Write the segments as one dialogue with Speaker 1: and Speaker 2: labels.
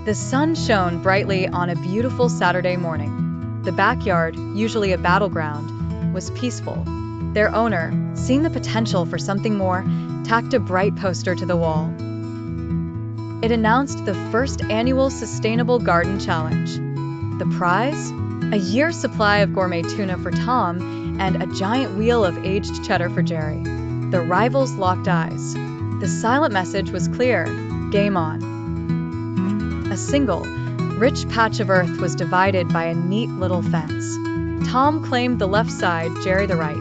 Speaker 1: The sun shone brightly on a beautiful Saturday morning. The backyard, usually a battleground, was peaceful. Their owner, seeing the potential for something more, tacked a bright poster to the wall. It announced the first annual Sustainable Garden Challenge. The prize? A year's supply of gourmet tuna for Tom and a giant wheel of aged cheddar for Jerry. The rivals locked eyes. The silent message was clear: game on. A single, rich patch of earth was divided by a neat little fence. Tom claimed the left side, Jerry the right.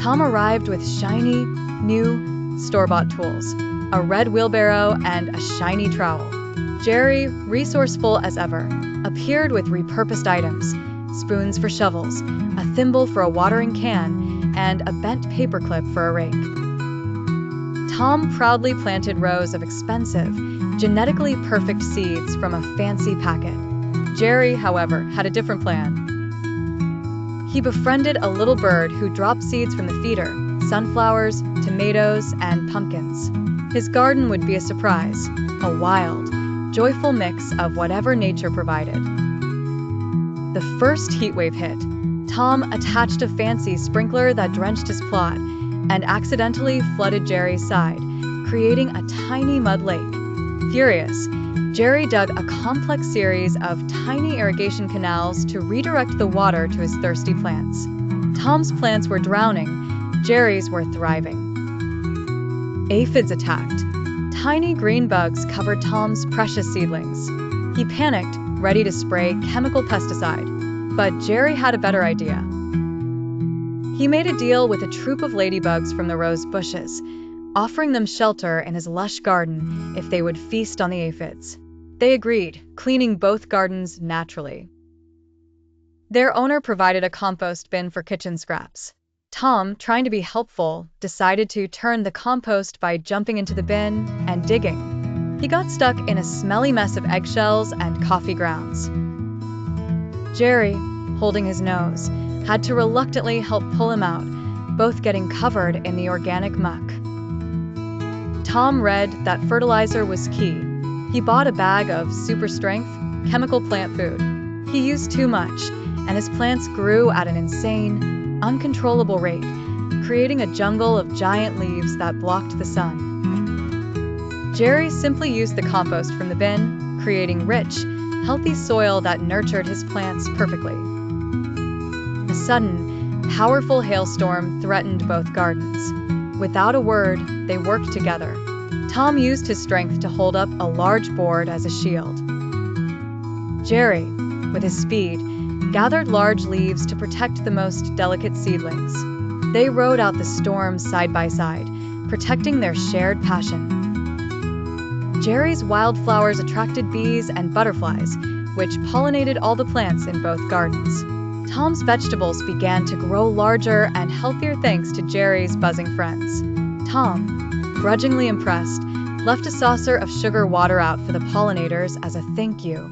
Speaker 1: Tom arrived with shiny, new, store-bought tools, a red wheelbarrow and a shiny trowel. Jerry, resourceful as ever, appeared with repurposed items: spoons for shovels, a thimble for a watering can, and a bent paperclip for a rake. Tom proudly planted rows of expensive, genetically perfect seeds from a fancy packet. Jerry, however, had a different plan. He befriended a little bird who dropped seeds from the feeder: sunflowers, tomatoes, and pumpkins. His garden would be a surprise, a wild, joyful mix of whatever nature provided. The first heatwave hit. Tom attached a fancy sprinkler that drenched his plot and accidentally flooded Jerry's side, creating a tiny mud lake. Furious, Jerry dug a complex series of tiny irrigation canals to redirect the water to his thirsty plants. Tom's plants were drowning, Jerry's were thriving. Aphids attacked. Tiny green bugs covered Tom's precious seedlings. He panicked, ready to spray chemical pesticide. But Jerry had a better idea. He made a deal with a troop of ladybugs from the rose bushes, offering them shelter in his lush garden if they would feast on the aphids. They agreed, cleaning both gardens naturally. Their owner provided a compost bin for kitchen scraps. Tom, trying to be helpful, decided to turn the compost by jumping into the bin and digging. He got stuck in a smelly mess of eggshells and coffee grounds. Jerry, holding his nose, had to reluctantly help pull him out, both getting covered in the organic muck. Tom read that fertilizer was key. He bought a bag of super-strength, chemical plant food. He used too much, and his plants grew at an insane, uncontrollable rate, creating a jungle of giant leaves that blocked the sun. Jerry simply used the compost from the bin, creating rich, healthy soil that nurtured his plants perfectly. A sudden, powerful hailstorm threatened both gardens. Without a word, they worked together. Tom used his strength to hold up a large board as a shield. Jerry, with his speed, gathered large leaves to protect the most delicate seedlings. They rode out the storm side by side, protecting their shared passion. Jerry's wildflowers attracted bees and butterflies, which pollinated all the plants in both gardens. Tom's vegetables began to grow larger and healthier thanks to Jerry's buzzing friends. Tom, grudgingly impressed, left a saucer of sugar water out for the pollinators as a thank you.